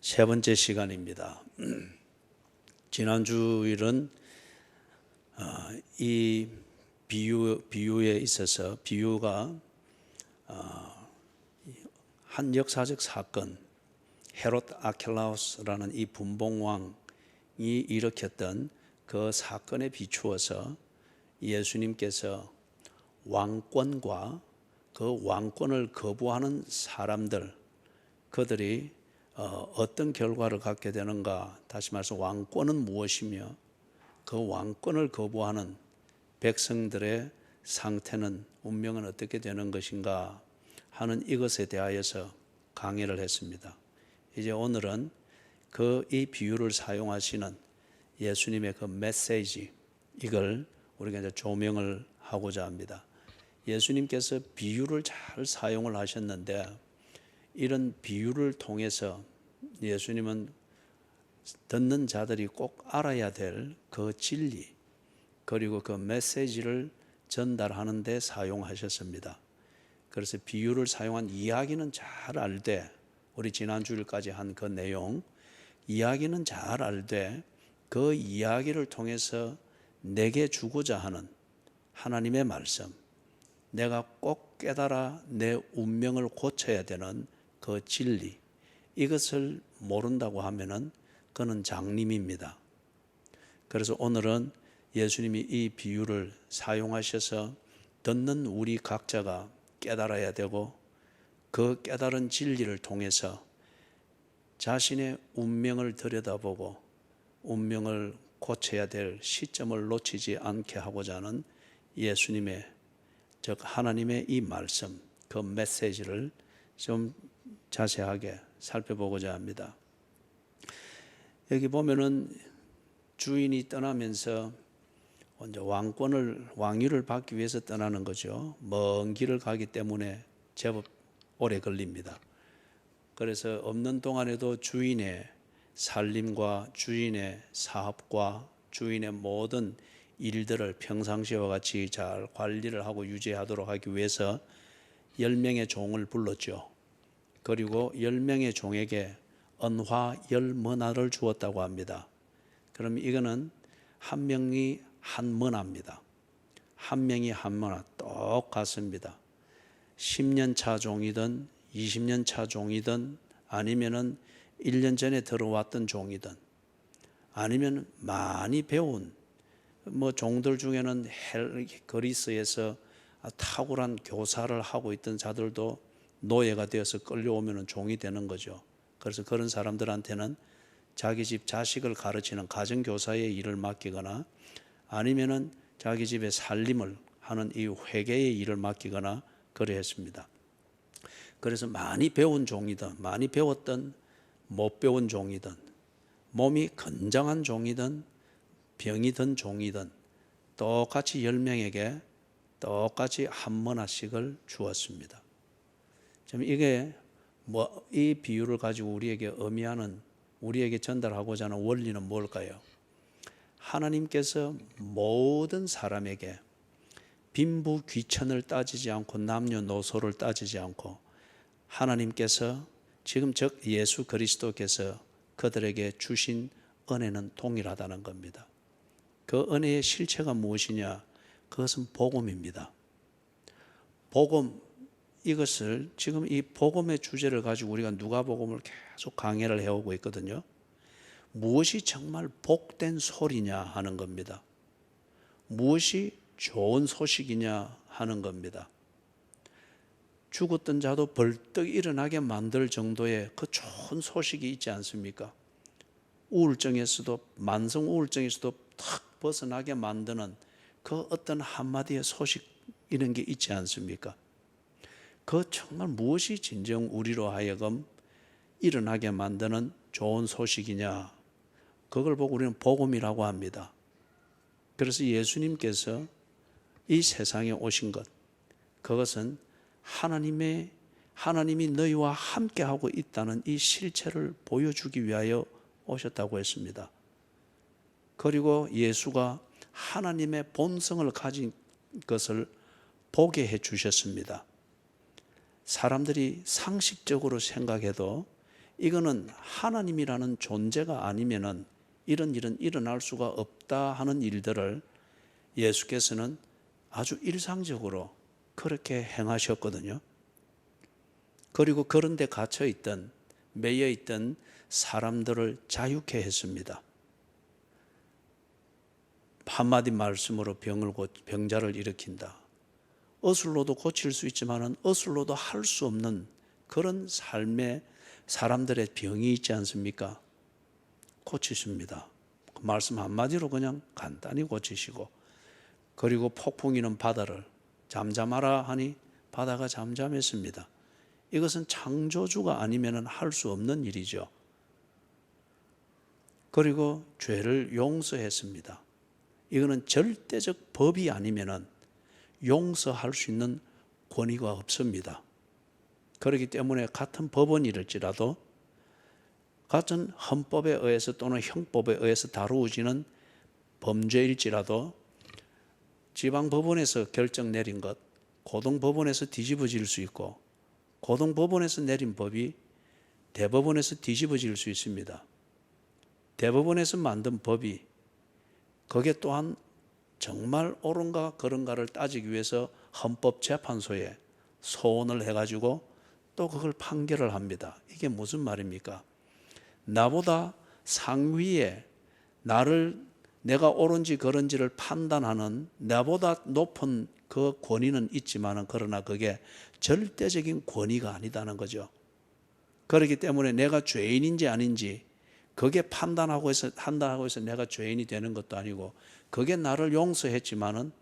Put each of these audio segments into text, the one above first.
세 번째 시간입니다. 지난 주일은 이 비유에 있어서 비유가 한 역사적 사건, 헤롯 아켈라우스라는 이 분봉왕이 일으켰던 그 사건에 비추어서 예수님께서 왕권과 그 왕권을 거부하는 사람들, 그들이 어떤 결과를 갖게 되는가, 다시 말해서 왕권은 무엇이며 그 왕권을 거부하는 백성들의 상태는, 운명은 어떻게 되는 것인가 하는 이것에 대하여서 강의를 했습니다. 이제 오늘은 이 비유를 사용하시는 예수님의 그 메시지, 이걸 우리가 이제 조명을 하고자 합니다. 예수님께서 비유를 잘 사용을 하셨는데, 이런 비유를 통해서 예수님은 듣는 자들이 꼭 알아야 될 그 진리, 그리고 그 메시지를 전달하는 데 사용하셨습니다. 그래서 비유를 사용한 이야기는 잘 알되, 우리 지난 주일까지 한 그 내용, 이야기는 잘 알되 그 이야기를 통해서 내게 주고자 하는 하나님의 말씀, 내가 꼭 깨달아 내 운명을 고쳐야 되는 그 진리, 이것을 모른다고 하면은 그는 장님입니다. 그래서 오늘은 예수님이 이 비유를 사용하셔서 듣는 우리 각자가 깨달아야 되고, 그 깨달은 진리를 통해서 자신의 운명을 들여다보고 운명을 고쳐야 될 시점을 놓치지 않게 하고자 하는 예수님의, 즉 하나님의 이 말씀, 그 메시지를 좀 자세하게 살펴보고자 합니다. 여기 보면은 주인이 떠나면서 먼저 왕위를 받기 위해서 떠나는 거죠. 먼 길을 가기 때문에 제법 오래 걸립니다. 그래서 없는 동안에도 주인의 살림과 주인의 사업과 주인의 모든 일들을 평상시와 같이 잘 관리를 하고 유지하도록 하기 위해서 10명의 종을 불렀죠. 그리고 10명의 종에게 언화 10머나를 주었다고 합니다. 그럼 이거는 한 명이 한 머나입니다. 한 명이 한 머나 똑같습니다. 10년 차 종이든 20년 차 종이든 아니면은 1년 전에 들어왔던 종이든 아니면 많이 배운 종들 중에는 그리스에서 탁월한 교사를 하고 있던 자들도 노예가 되어서 끌려오면 종이 되는 거죠. 그래서 그런 사람들한테는 자기 집 자식을 가르치는 가정교사의 일을 맡기거나 아니면은 자기 집의 살림을 하는 이 회계의 일을 맡기거나 그러했습니다. 그래서 많이 배운 종이든 많이 배웠던 못 배운 종이든 몸이 건장한 종이든 병이 든 종이든 똑같이 10명에게 똑같이 한 머나씩을 주었습니다. 좀 이게 이 비유를 가지고 우리에게 의미하는, 우리에게 전달하고자 하는 원리는 뭘까요? 하나님께서 모든 사람에게 빈부 귀천을 따지지 않고 남녀노소를 따지지 않고 하나님께서 지금 즉 예수 그리스도께서 그들에게 주신 은혜는 동일하다는 겁니다. 그 은혜의 실체가 무엇이냐? 그것은 복음입니다. 복음, 이것을 지금 이 복음의 주제를 가지고 우리가 누가복음을 계속 강해를 해오고 있거든요. 무엇이 정말 복된 소리냐 하는 겁니다. 무엇이 좋은 소식이냐 하는 겁니다. 죽었던 자도 벌떡 일어나게 만들 정도의 그 좋은 소식이 있지 않습니까? 우울증에서도, 만성 우울증에서도 탁 벗어나게 만드는 그 어떤 한마디의 소식, 이런 게 있지 않습니까? 그 정말 무엇이 진정 우리로 하여금 일어나게 만드는 좋은 소식이냐? 그걸 보고 우리는 복음이라고 합니다. 그래서 예수님께서 이 세상에 오신 것, 그것은 하나님이 너희와 함께하고 있다는 이 실체를 보여주기 위하여 오셨다고 했습니다. 그리고 예수가 하나님의 본성을 가진 것을 보게 해 주셨습니다. 사람들이 상식적으로 생각해도 이거는 하나님이라는 존재가 아니면은 이런 일은 일어날 수가 없다 하는 일들을 예수께서는 아주 일상적으로 그렇게 행하셨거든요. 그리고 그런 데 갇혀 있던, 매여 있던 사람들을 자유케 했습니다. 한마디 말씀으로 병자를 일으킨다. 어슬로도 고칠 수 있지만은 어슬로도 할 수 없는 그런 삶에 사람들의 병이 있지 않습니까? 고치십니다. 그 말씀 한마디로 그냥 간단히 고치시고, 그리고 폭풍이는 바다를 잠잠하라 하니 바다가 잠잠했습니다. 이것은 창조주가 아니면 할 수 없는 일이죠. 그리고 죄를 용서했습니다. 이거는 절대적 법이 아니면 용서할 수 있는 권위가 없습니다. 그렇기 때문에 같은 법원일지라도 같은 헌법에 의해서 또는 형법에 의해서 다루어지는 범죄일지라도 지방법원에서 결정 내린 것, 고등법원에서 뒤집어질 수 있고, 고등법원에서 내린 법이 대법원에서 뒤집어질 수 있습니다. 대법원에서 만든 법이 거기에 또한 정말 옳은가 그런가를 따지기 위해서 헌법재판소에 소원을 해가지고 또 그걸 판결을 합니다. 이게 무슨 말입니까? 나보다 상위에 내가 옳은지 그런지를 판단하는 나보다 높은 그 권위는 있지만 그러나 그게 절대적인 권위가 아니다는 거죠. 그렇기 때문에 내가 죄인인지 아닌지 그게 판단하고 해서 내가 죄인이 되는 것도 아니고, 그게 나를 용서했지만은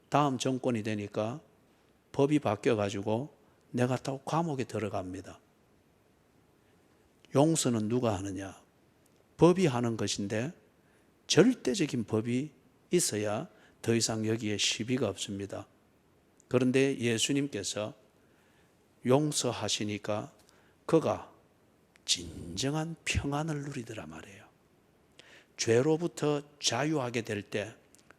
다음 정권이 되니까 법이 바뀌어가지고 내가 또 감옥에 들어갑니다. 용서는 누가 하느냐? 법이 하는 것인데 절대적인 법이 있어야 더 이상 여기에 시비가 없습니다. 그런데 예수님께서 용서하시니까 그가 진정한 평안을 누리더라 말이에요. 죄로부터 자유하게 될 때,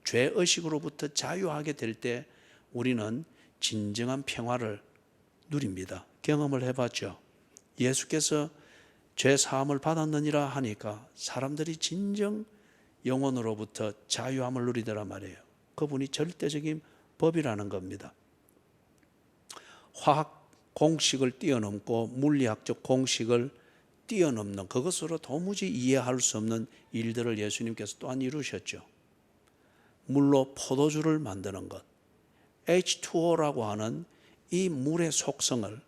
죄의식으로부터 자유하게 될 때 우리는 진정한 평화를 누립니다. 경험을 해봤죠. 예수께서 죄 사함을 받았느니라 하니까 사람들이 진정 영혼으로부터 자유함을 누리더라 말이에요. 그분이 절대적인 법이라는 겁니다. 화학 공식을 뛰어넘고 물리학적 공식을 뛰어넘는, 그것으로 도무지 이해할 수 없는 일들을 예수님께서 또한 이루셨죠. 물로 포도주를 만드는 것, H2O라고 하는 이 물의 속성을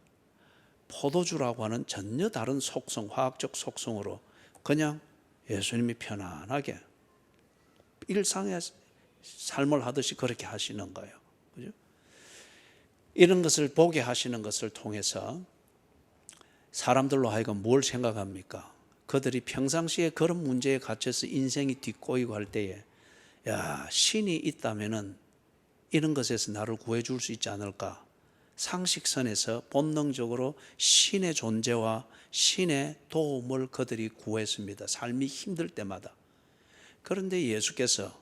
포도주라고 하는 전혀 다른 속성, 화학적 속성으로 그냥 예수님이 편안하게 일상의 삶을 하듯이 그렇게 하시는 거예요. 그죠? 이런 것을 보게 하시는 것을 통해서 사람들로 하여금 뭘 생각합니까? 그들이 평상시에 그런 문제에 갇혀서 인생이 뒷꼬이고 할 때에, 야, 신이 있다면은 이런 것에서 나를 구해줄 수 있지 않을까? 상식선에서 본능적으로 신의 존재와 신의 도움을 그들이 구했습니다. 삶이 힘들 때마다. 그런데 예수께서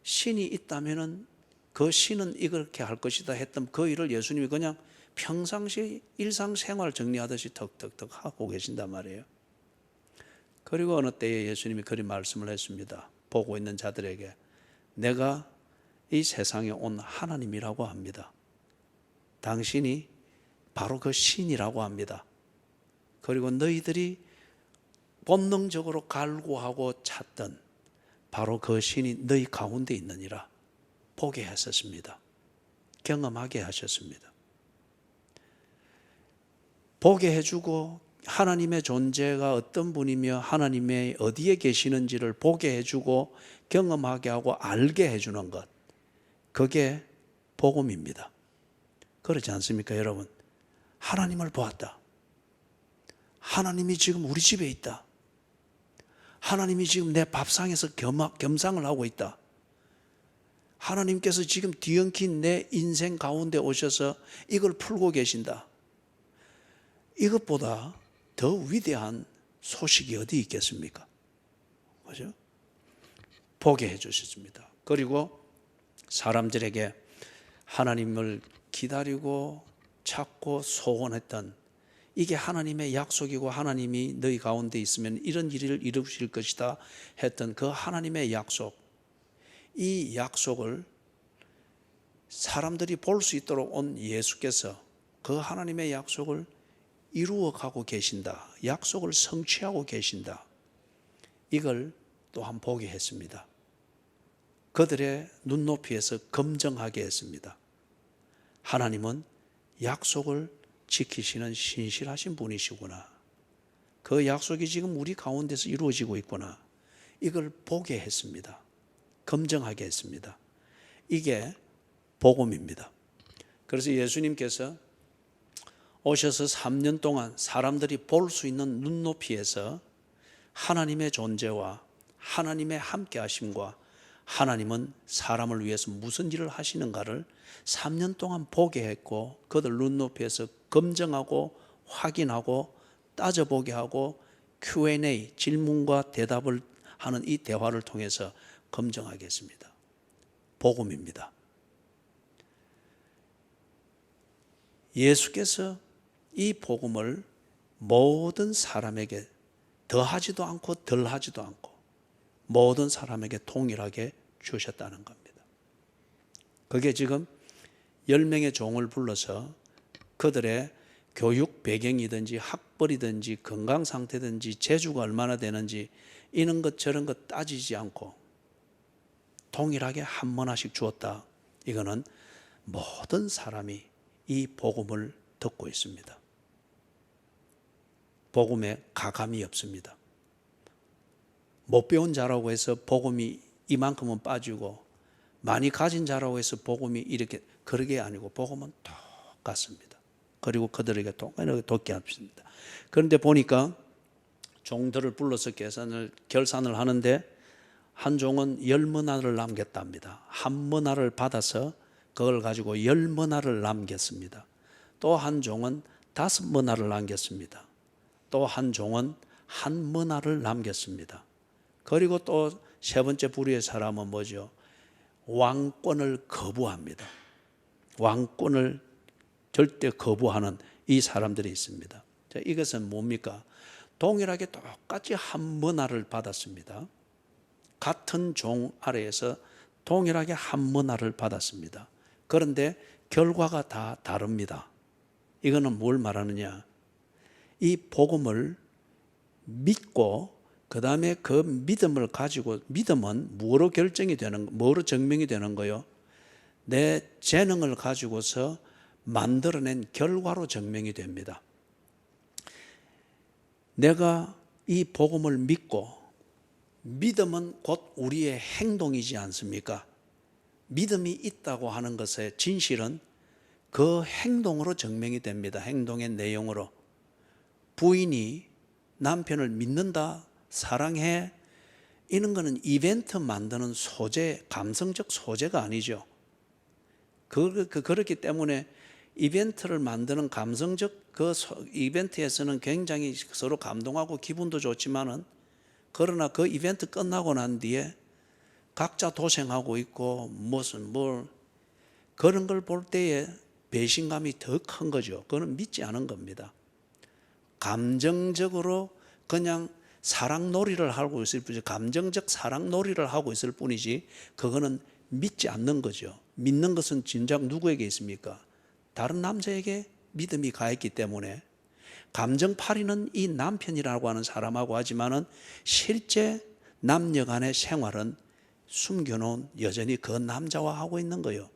신이 있다면은 그 신은 이렇게 할 것이다 했던 그 일을 예수님이 그냥 평상시 일상생활 정리하듯이 턱턱턱 하고 계신단 말이에요. 그리고 어느 때에 예수님이 그런 말씀을 했습니다. 보고 있는 자들에게, 내가 이 세상에 온 하나님이라고 합니다. 당신이 바로 그 신이라고 합니다. 그리고 너희들이 본능적으로 갈구하고 찾던 바로 그 신이 너희 가운데 있느니라 보게 하셨습니다. 경험하게 하셨습니다. 보게 해주고 하나님의 존재가 어떤 분이며 하나님의 어디에 계시는지를 보게 해주고 경험하게 하고 알게 해주는 것, 그게 복음입니다. 그렇지 않습니까, 여러분? 하나님을 보았다. 하나님이 지금 우리 집에 있다. 하나님이 지금 내 밥상에서 겸상을 하고 있다. 하나님께서 지금 뒤엉킨 내 인생 가운데 오셔서 이걸 풀고 계신다. 이것보다 더 위대한 소식이 어디 있겠습니까? 그죠? 보게 해주셨습니다. 그리고 사람들에게 하나님을 기다리고 찾고 소원했던 이게 하나님의 약속이고 하나님이 너희 가운데 있으면 이런 일을 이루실 것이다 했던 그 하나님의 약속, 이 약속을 사람들이 볼 수 있도록 온 예수께서 그 하나님의 약속을 이루어 가고 계신다. 약속을 성취하고 계신다. 이걸 또한 보게 했습니다. 그들의 눈높이에서 검증하게 했습니다. 하나님은 약속을 지키시는 신실하신 분이시구나. 그 약속이 지금 우리 가운데서 이루어지고 있구나. 이걸 보게 했습니다. 검증하게 했습니다. 이게 복음입니다. 그래서 예수님께서 오셔서 3년 동안 사람들이 볼 수 있는 눈높이에서 하나님의 존재와 하나님의 함께하심과 하나님은 사람을 위해서 무슨 일을 하시는가를 3년 동안 보게 했고 그들 눈높이에서 검증하고 확인하고 따져보게 하고 Q&A, 질문과 대답을 하는 이 대화를 통해서 검증하겠습니다. 복음입니다. 예수께서 이 복음을 모든 사람에게 더하지도 않고 덜하지도 않고 모든 사람에게 동일하게 주셨다는 겁니다. 그게 지금 10명의 종을 불러서 그들의 교육 배경이든지 학벌이든지 건강 상태든지 재주가 얼마나 되는지 이런 것 저런 것 따지지 않고 동일하게 한 문화씩 주었다. 이거는 모든 사람이 이 복음을 듣고 있습니다. 복음에 가감이 없습니다. 못 배운 자라고 해서 복음이 이만큼은 빠지고 많이 가진 자라고 해서 복음이 이렇게 그러게 아니고 복음은 똑같습니다. 그리고 그들에게 똑같이 돕게 합니다. 그런데 보니까 종들을 불러서 결산을 하는데 한 종은 10머나를 남겼답니다. 한 머나를 받아서 그걸 가지고 10머나를 남겼습니다. 또 한 종은 5머나를 남겼습니다. 또 한 종은 1머나를 남겼습니다. 그리고 또 세 번째 부류의 사람은 뭐죠? 왕권을 거부합니다. 왕권을 절대 거부하는 이 사람들이 있습니다. 자, 이것은 뭡니까? 동일하게 똑같이 1머나를 받았습니다. 같은 종 아래에서 동일하게 1머나를 받았습니다. 그런데 결과가 다 다릅니다. 이거는 뭘 말하느냐? 이 복음을 믿고 그 다음에 그 믿음을 가지고 믿음은 뭐로 뭐로 증명이 되는 거요? 내 재능을 가지고서 만들어낸 결과로 증명이 됩니다. 내가 이 복음을 믿고 믿음은 곧 우리의 행동이지 않습니까? 믿음이 있다고 하는 것의 진실은 그 행동으로 증명이 됩니다. 행동의 내용으로. 부인이 남편을 믿는다, 사랑해, 이런 거는 이벤트 만드는 소재, 감성적 소재가 아니죠. 그렇기 때문에 이벤트를 만드는 감성적 그 이벤트에서는 굉장히 서로 감동하고 기분도 좋지만은 그러나 그 이벤트 끝나고 난 뒤에 각자 도생하고 있고 무슨 그런 걸 볼 때에 배신감이 더 큰 거죠. 그거는 믿지 않은 겁니다. 감정적으로 그냥 사랑놀이를 하고 있을 뿐이지 감정적 사랑놀이를 하고 있을 뿐이지 그거는 믿지 않는 거죠. 믿는 것은 진작 누구에게 있습니까? 다른 남자에게 믿음이 가했기 때문에 감정팔이는 이 남편이라고 하는 사람하고 하지만은 실제 남녀 간의 생활은 숨겨놓은 여전히 그 남자와 하고 있는 거예요.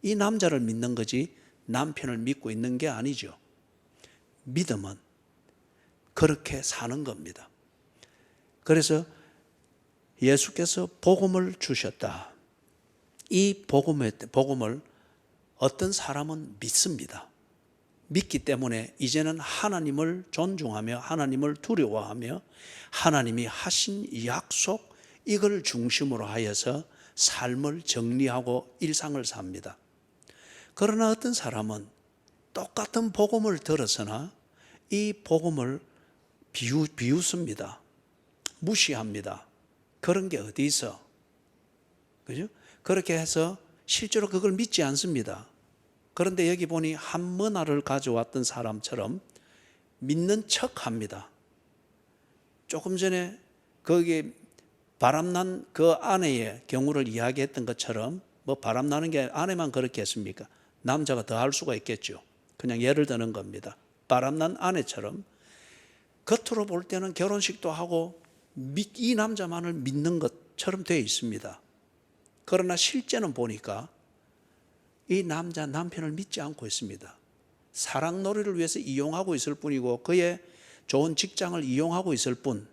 이 남자를 믿는 거지 남편을 믿고 있는 게 아니죠. 믿음은 그렇게 사는 겁니다. 그래서 예수께서 복음을 주셨다. 이 복음을 어떤 사람은 믿습니다. 믿기 때문에 이제는 하나님을 존중하며 하나님을 두려워하며 하나님이 하신 약속 이걸 중심으로 하여서 삶을 정리하고 일상을 삽니다. 그러나 어떤 사람은 똑같은 복음을 들었으나 이 복음을 비웃습니다. 무시합니다. 그런 게 어디 있어? 그죠? 그렇게 해서 실제로 그걸 믿지 않습니다. 그런데 여기 보니 한 머나를 가져왔던 사람처럼 믿는 척합니다. 조금 전에 거기 바람난 그 아내의 경우를 이야기했던 것처럼 뭐 바람나는 게 아내만 그렇게 했습니까? 남자가 더 할 수가 있겠죠. 그냥 예를 드는 겁니다. 바람난 아내처럼 겉으로 볼 때는 결혼식도 하고 이 남자만을 믿는 것처럼 되어 있습니다. 그러나 실제는 보니까 이 남편을 믿지 않고 있습니다. 사랑놀이를 위해서 이용하고 있을 뿐이고 그의 좋은 직장을 이용하고 있을 뿐,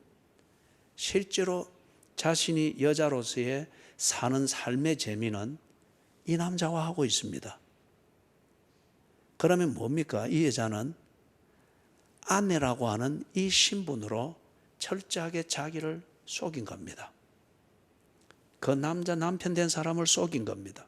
실제로 자신이 여자로서의 사는 삶의 재미는 이 남자와 하고 있습니다. 그러면 뭡니까? 이 여자는 아내라고 하는 이 신분으로 철저하게 자기를 속인 겁니다. 그 남편 된 사람을 속인 겁니다.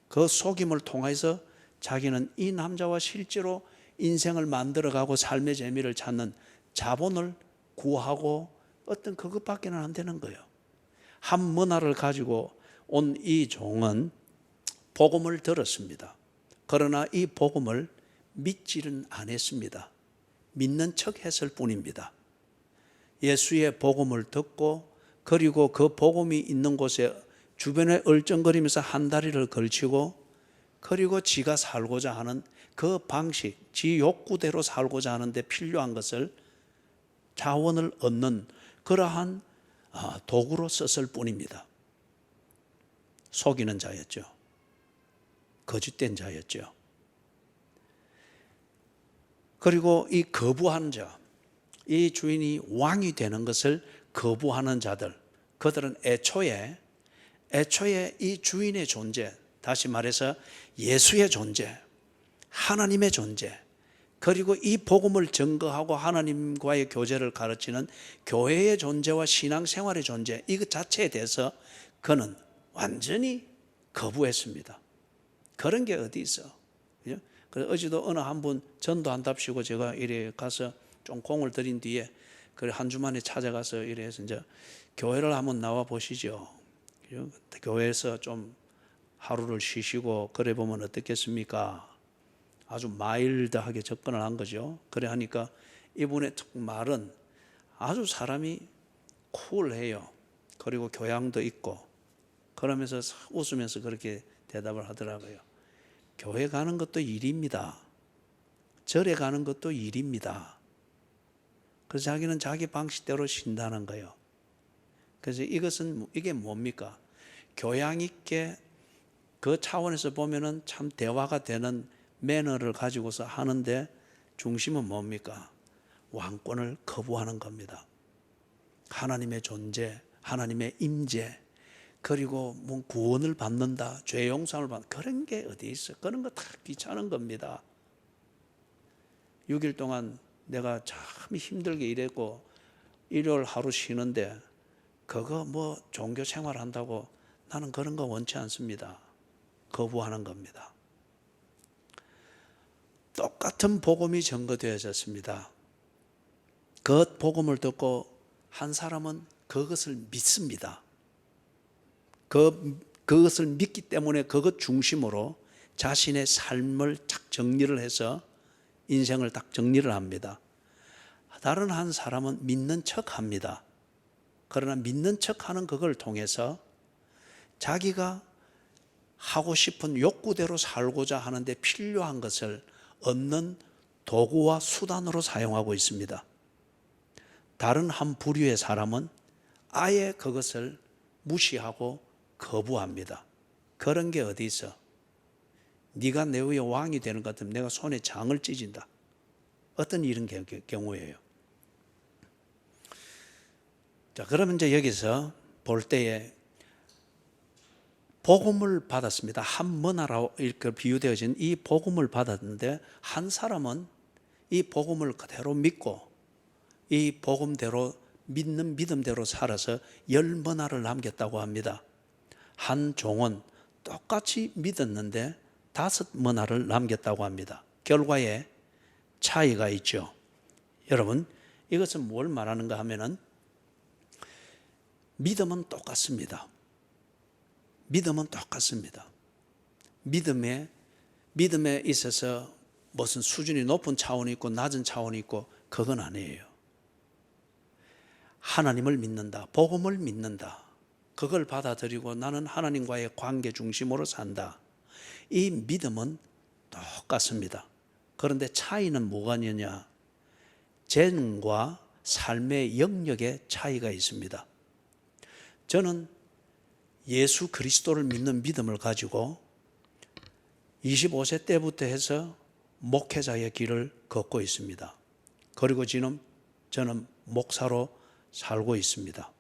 그 속임을 통해서 자기는 이 남자와 실제로 인생을 만들어가고 삶의 재미를 찾는 자본을 구하고 어떤 그것밖에는 안 되는 거예요. 한 문화를 가지고 온 이 종은 복음을 들었습니다. 그러나 이 복음을 믿지는 않았습니다. 믿는 척 했을 뿐입니다. 예수의 복음을 듣고 그리고 그 복음이 있는 곳에 주변에 얼쩡거리면서 한 다리를 걸치고 그리고 지가 살고자 하는 그 방식, 지 욕구대로 살고자 하는데 필요한 것을 자원을 얻는 그러한 도구로 썼을 뿐입니다. 속이는 자였죠. 거짓된 자였죠. 그리고 이 거부하는 자, 이 주인이 왕이 되는 것을 거부하는 자들, 그들은 애초에 이 주인의 존재, 다시 말해서 예수의 존재, 하나님의 존재, 그리고 이 복음을 증거하고 하나님과의 교제를 가르치는 교회의 존재와 신앙생활의 존재, 이것 자체에 대해서 그는 완전히 거부했습니다. 그런 게 어디 있어? 그래서 어제도 어느 한 분 전도한답시고 제가 이래 가서 좀 공을 들인 뒤에 그 한 주 만에 찾아가서 이래서 이제 교회를 한번 나와 보시죠. 교회에서 좀 하루를 쉬시고 그래 보면 어떻겠습니까? 아주 마일드하게 접근을 한 거죠. 그래 하니까 이분의 말은 아주 사람이 쿨해요. 그리고 교양도 있고 그러면서 웃으면서 그렇게 대답을 하더라고요. 교회 가는 것도 일입니다. 절에 가는 것도 일입니다. 그래서 자기는 자기 방식대로 쉰다는 거예요. 그래서 이게 뭡니까? 교양 있게 그 차원에서 보면은 참 대화가 되는 매너를 가지고서 하는데 중심은 뭡니까? 왕권을 거부하는 겁니다. 하나님의 존재, 하나님의 임재, 그리고 뭐 구원을 받는다, 죄 용서를 받는 그런 게 어디 있어? 그런 거 다 귀찮은 겁니다. 6일 동안 내가 참 힘들게 일했고 일요일 하루 쉬는데 그거 뭐 종교 생활 한다고 나는 그런 거 원치 않습니다. 거부하는 겁니다. 똑같은 복음이 전거되어졌습니다. 그 복음을 듣고 한 사람은 그것을 믿습니다. 그것을 믿기 때문에 그것 중심으로 자신의 삶을 딱 정리를 해서 인생을 딱 정리를 합니다. 다른 한 사람은 믿는 척 합니다. 그러나 믿는 척 하는 그걸 통해서 자기가 하고 싶은 욕구대로 살고자 하는데 필요한 것을 얻는 도구와 수단으로 사용하고 있습니다. 다른 한 부류의 사람은 아예 그것을 무시하고 거부합니다. 그런 게 어디 있어? 네가 내 위에 왕이 되는 것 같으면 내가 손에 장을 찢은다. 어떤 이런 경우예요. 자, 그러면 이제 여기서 볼 때에 복음을 받았습니다. 한 문화로 이렇게 비유되어진 이 복음을 받았는데 한 사람은 이 복음을 그대로 믿고 이 복음대로 믿는 믿음대로 살아서 10문화를 남겼다고 합니다. 한 종은 똑같이 믿었는데 5문화를 남겼다고 합니다. 결과에 차이가 있죠. 여러분, 이것은 뭘 말하는가 하면은 믿음은 똑같습니다. 믿음은 똑같습니다. 믿음에 있어서 무슨 수준이 높은 차원이 있고 낮은 차원이 있고 그건 아니에요. 하나님을 믿는다, 복음을 믿는다, 그걸 받아들이고 나는 하나님과의 관계 중심으로 산다. 이 믿음은 똑같습니다. 그런데 차이는 뭐가 있느냐? 젠과 삶의 영역의 차이가 있습니다. 저는 예수 그리스도를 믿는 믿음을 가지고 25세 때부터 해서 목회자의 길을 걷고 있습니다. 그리고 지금 저는 목사로 살고 있습니다.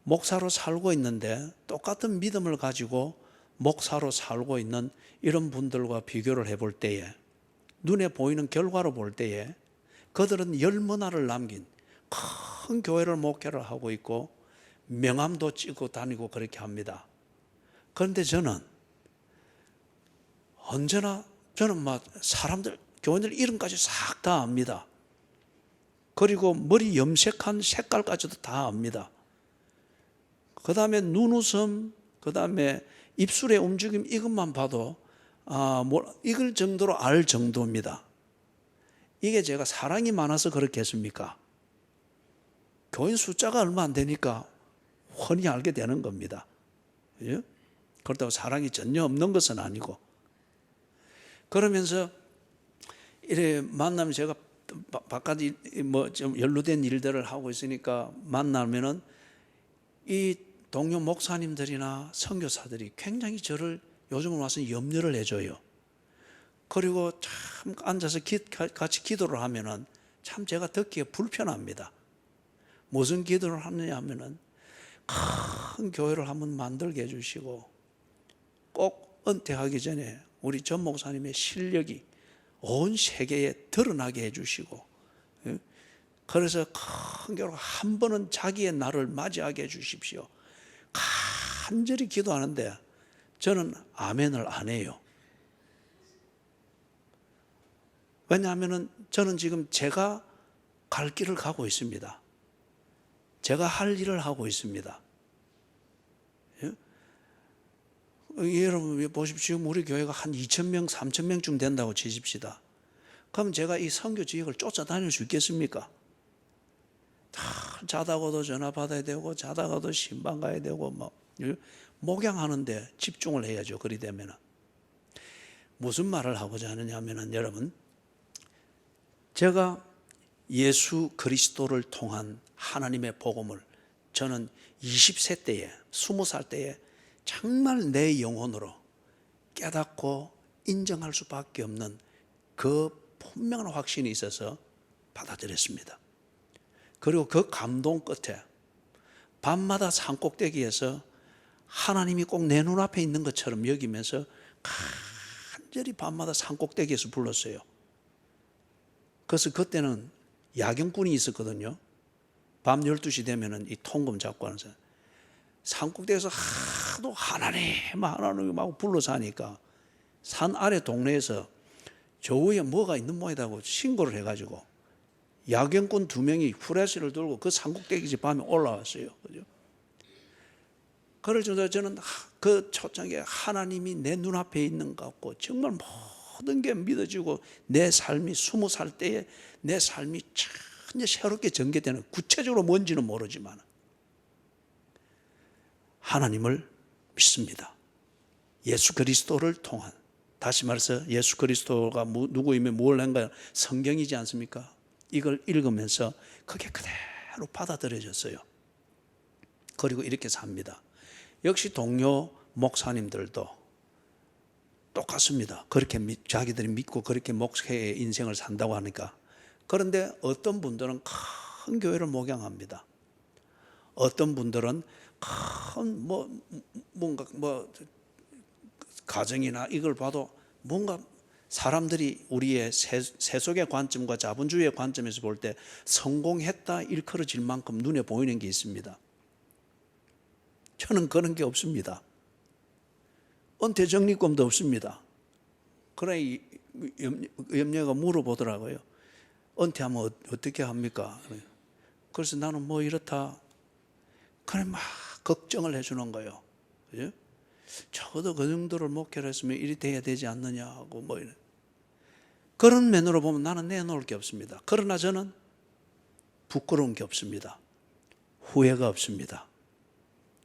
목사로 살고 있는데 똑같은 믿음을 가지고 목사로 살고 있는 이런 분들과 비교를 해볼 때에, 눈에 보이는 결과로 볼 때에 그들은 열문화를 남긴 큰 교회를 목회를 하고 있고 명함도 찍고 다니고 그렇게 합니다. 그런데 저는 언제나 막 사람들, 교인들 이름까지 싹 다 압니다. 그리고 머리 염색한 색깔까지도 다 압니다. 그 다음에 눈웃음, 그 다음에 입술의 움직임, 이것만 봐도 이걸 정도로 알 정도입니다. 이게 제가 사랑이 많아서 그렇게 했습니까? 교인 숫자가 얼마 안 되니까 훤히 알게 되는 겁니다. 예? 그렇다고 사랑이 전혀 없는 것은 아니고. 그러면서 이래 만나면 제가 바깥 좀 연루된 일들을 하고 있으니까 만나면은 이 동료 목사님들이나 선교사들이 굉장히 저를 요즘은 와서 염려를 해줘요. 그리고 참 앉아서 같이 기도를 하면은 참 제가 듣기에 불편합니다. 무슨 기도를 하느냐 하면은 큰 교회를 한번 만들게 해주시고 꼭 은퇴하기 전에 우리 전 목사님의 실력이 온 세계에 드러나게 해주시고, 그래서 큰 교회로 한 번은 자기의 날을 맞이하게 해주십시오. 간절히 기도하는데 저는 아멘을 안 해요. 왜냐하면 저는 지금 제가 갈 길을 가고 있습니다. 제가 할 일을 하고 있습니다. 여러분 보십시오. 우리 교회가 한 2,000명, 3,000명쯤 된다고 치십시다. 그럼 제가 이 선교 지역을 쫓아다닐 수 있겠습니까? 자다가도 전화 받아야 되고 자다가도 신방 가야 되고 목양하는데 집중을 해야죠. 그리 되면은 무슨 말을 하고자 하느냐 하면은, 여러분, 제가 예수 그리스도를 통한 하나님의 복음을 저는 20세 때에, 20살 때에 정말 내 영혼으로 깨닫고 인정할 수밖에 없는 그 분명한 확신이 있어서 받아들였습니다. 그리고 그 감동 끝에 밤마다 산꼭대기에서 하나님이 꼭 내 눈앞에 있는 것처럼 여기면서 간절히 밤마다 산꼭대기에서 불렀어요. 그래서 그때는 야경꾼이 있었거든요. 밤 12시 되면은 이 통금 잡고 하는 사람, 산꼭대기에서 하도 하나님 하고 불러서 하니까 산 아래 동네에서 저 위에 뭐가 있는 모양이라고 신고를 해가지고 야경꾼 2명이 후레쉬를 들고 그 산꼭대기 밤에 올라왔어요. 그죠? 그럴 정도로 저는 그 초창기에 하나님이 내 눈앞에 있는 것 같고 정말 모든 게 믿어지고 내 삶이 20살 때에 내 삶이 전혀 새롭게 전개되는, 구체적으로 뭔지는 모르지만 하나님을 믿습니다. 예수 그리스도를 통한, 다시 말해서 예수 그리스도가 누구이며 뭘 한가, 성경이지 않습니까? 이걸 읽으면서 그게 그대로 받아들여졌어요. 그리고 이렇게 삽니다. 역시 동료 목사님들도 똑같습니다. 그렇게 자기들이 믿고 그렇게 목회의 인생을 산다고 하니까. 그런데 어떤 분들은 큰 교회를 목양합니다. 어떤 분들은 큰 뭔가 가정이나 이걸 봐도 뭔가 사람들이 우리의 세속의 관점과 자본주의의 관점에서 볼 때 성공했다 일컬어질 만큼 눈에 보이는 게 있습니다. 저는 그런 게 없습니다. 은퇴 적립금도 없습니다. 그래 염려가 물어보더라고요. 은퇴하면 어떻게 합니까? 그래서 나는 뭐 이렇다. 그래 막 걱정을 해주는 거예요. 그죠? 적어도 그 정도를 목회를 했으면 이리 돼야 되지 않느냐 하고 이래. 그런 면으로 보면 나는 내놓을 게 없습니다. 그러나 저는 부끄러운 게 없습니다. 후회가 없습니다.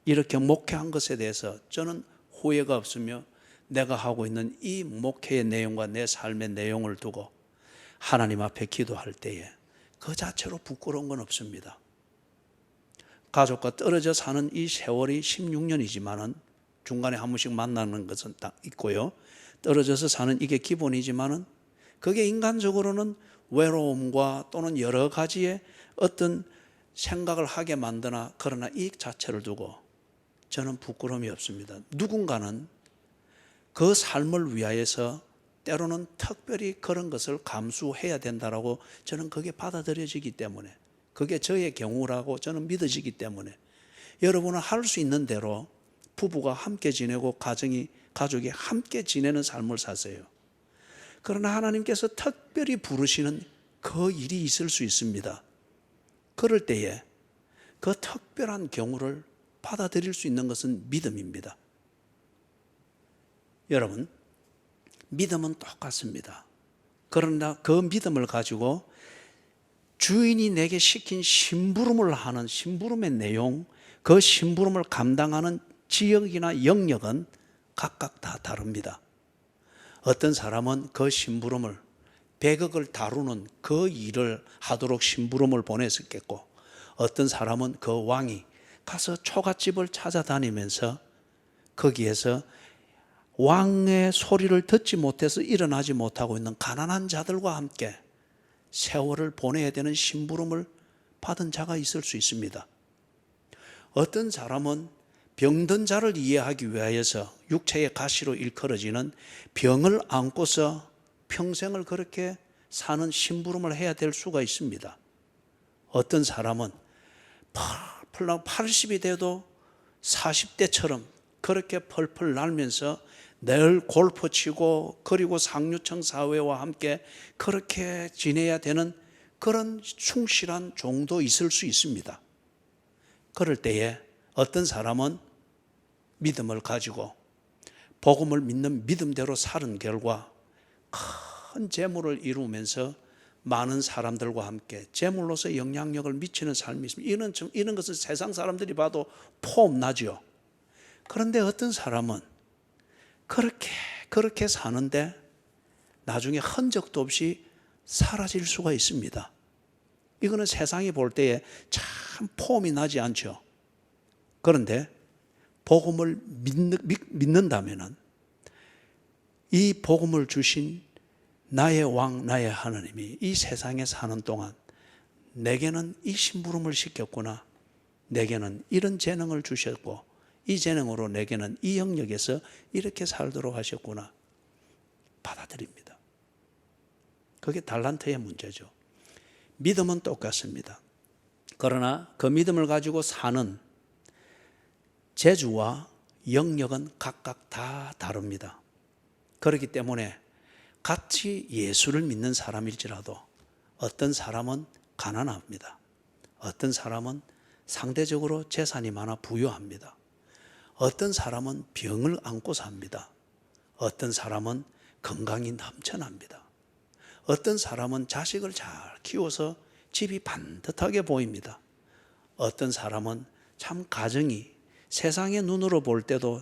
이렇게 목회한 것에 대해서 저는 후회가 없으며 내가 하고 있는 이 목회의 내용과 내 삶의 내용을 두고 하나님 앞에 기도할 때에 그 자체로 부끄러운 건 없습니다. 가족과 떨어져 사는 이 세월이 16년이지만은 중간에 한 번씩 만나는 것은 딱 있고요. 떨어져서 사는 이게 기본이지만은 그게 인간적으로는 외로움과 또는 여러 가지의 어떤 생각을 하게 만드나, 그러나 이 자체를 두고 저는 부끄러움이 없습니다. 누군가는 그 삶을 위하여서 때로는 특별히 그런 것을 감수해야 된다라고 저는 그게 받아들여지기 때문에, 그게 저의 경우라고 저는 믿어지기 때문에 여러분은 할 수 있는 대로 부부가 함께 지내고 가족이 함께 지내는 삶을 사세요. 그러나 하나님께서 특별히 부르시는 그 일이 있을 수 있습니다. 그럴 때에 그 특별한 경우를 받아들일 수 있는 것은 믿음입니다. 여러분, 믿음은 똑같습니다. 그러나 그 믿음을 가지고 주인이 내게 시킨 심부름을 하는 심부름의 내용, 그 심부름을 감당하는 지역이나 영역은 각각 다 다릅니다. 어떤 사람은 그 심부름을 100억을 다루는 그 일을 하도록 심부름을 보냈었겠고, 어떤 사람은 그 왕이 가서 초가집을 찾아다니면서 거기에서 왕의 소리를 듣지 못해서 일어나지 못하고 있는 가난한 자들과 함께 세월을 보내야 되는 심부름을 받은 자가 있을 수 있습니다. 어떤 사람은 병든 자를 이해하기 위하여서 육체의 가시로 일컬어지는 병을 안고서 평생을 그렇게 사는 심부름을 해야 될 수가 있습니다. 어떤 사람은 80이 돼도 40대처럼 그렇게 펄펄 날면서 늘 골프 치고 그리고 상류층 사회와 함께 그렇게 지내야 되는 그런 충실한 종도 있을 수 있습니다. 그럴 때에 어떤 사람은 믿음을 가지고 복음을 믿는 믿음대로 사는 결과 큰 재물을 이루면서 많은 사람들과 함께 재물로서 영향력을 미치는 삶이 있습니다. 이런 것은 세상 사람들이 봐도 폼나죠. 그런데 어떤 사람은 그렇게 사는데 나중에 흔적도 없이 사라질 수가 있습니다. 이거는 세상이 볼 때에 참 폼이 나지 않죠. 그런데 복음을 믿는다면은 이 복음을 주신 나의 왕, 나의 하나님이 이 세상에 사는 동안 내게는 이 심부름을 시켰구나, 내게는 이런 재능을 주셨고 이 재능으로 내게는 이 영역에서 이렇게 살도록 하셨구나, 받아들입니다. 그게 달란트의 문제죠. 믿음은 똑같습니다. 그러나 그 믿음을 가지고 사는 재주와 영역은 각각 다 다릅니다. 그렇기 때문에 같이 예수를 믿는 사람일지라도 어떤 사람은 가난합니다. 어떤 사람은 상대적으로 재산이 많아 부유합니다. 어떤 사람은 병을 안고 삽니다. 어떤 사람은 건강이 넘쳐납니다. 어떤 사람은 자식을 잘 키워서 집이 반듯하게 보입니다. 어떤 사람은 참 가정이 세상의 눈으로 볼 때도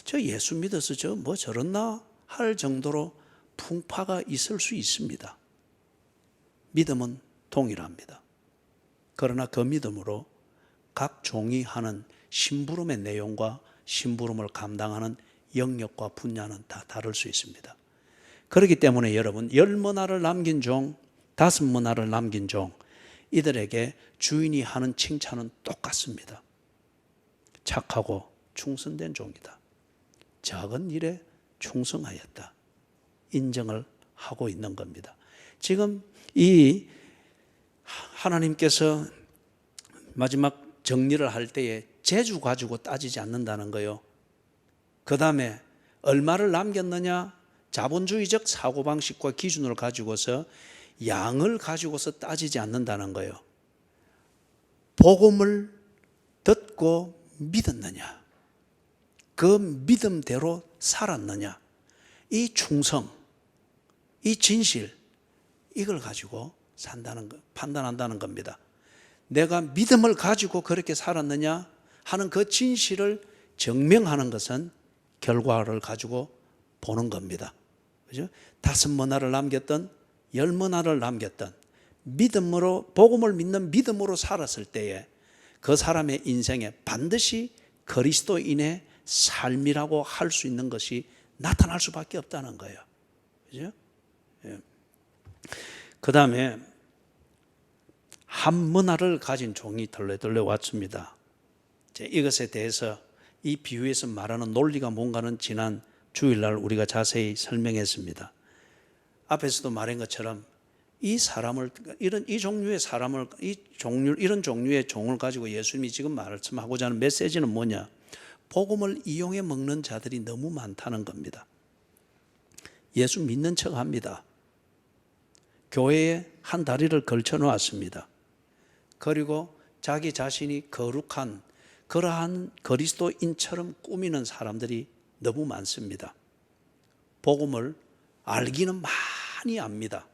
저 예수 믿어서 저 뭐 저렇나 할 정도로 풍파가 있을 수 있습니다. 믿음은 동일합니다. 그러나 그 믿음으로 각 종이 하는 심부름의 내용과 심부름을 감당하는 영역과 분야는 다 다를 수 있습니다. 그렇기 때문에 여러분, 10문화를 남긴 종, 5문화를 남긴 종, 이들에게 주인이 하는 칭찬은 똑같습니다. 착하고 충성된 종이다. 작은 일에 충성하였다. 인정을 하고 있는 겁니다. 지금 이 하나님께서 마지막 정리를 할 때에 재주 가지고 따지지 않는다는 거예요. 그 다음에 얼마를 남겼느냐, 자본주의적 사고방식과 기준을 가지고서 양을 가지고서 따지지 않는다는 거예요. 복음을 듣고 믿었느냐, 그 믿음대로 살았느냐, 이 충성, 이 진실, 이걸 가지고 산다는 거, 판단한다는 겁니다. 내가 믿음을 가지고 그렇게 살았느냐 하는 그 진실을 증명하는 것은 결과를 가지고 보는 겁니다. 그죠? 5문화를 남겼던 10문화를 남겼던 믿음으로, 복음을 믿는 믿음으로 살았을 때에 그 사람의 인생에 반드시 그리스도인의 삶이라고 할 수 있는 것이 나타날 수밖에 없다는 거예요. 그죠? 예. 그 다음에 한 문화를 가진 종이 덜레덜레 왔습니다. 이것에 대해서 이 비유에서 말하는 논리가 뭔가는 지난 주일날 우리가 자세히 설명했습니다. 앞에서도 말한 것처럼 이 사람을, 이런 종류의 종을 가지고 예수님이 지금 말씀하고자 하는 메시지는 뭐냐? 복음을 이용해 먹는 자들이 너무 많다는 겁니다. 예수 믿는 척 합니다. 교회에 한 다리를 걸쳐 놓았습니다. 그리고 자기 자신이 거룩한 그러한 그리스도인처럼 꾸미는 사람들이 너무 많습니다. 복음을 알기는 많이 압니다.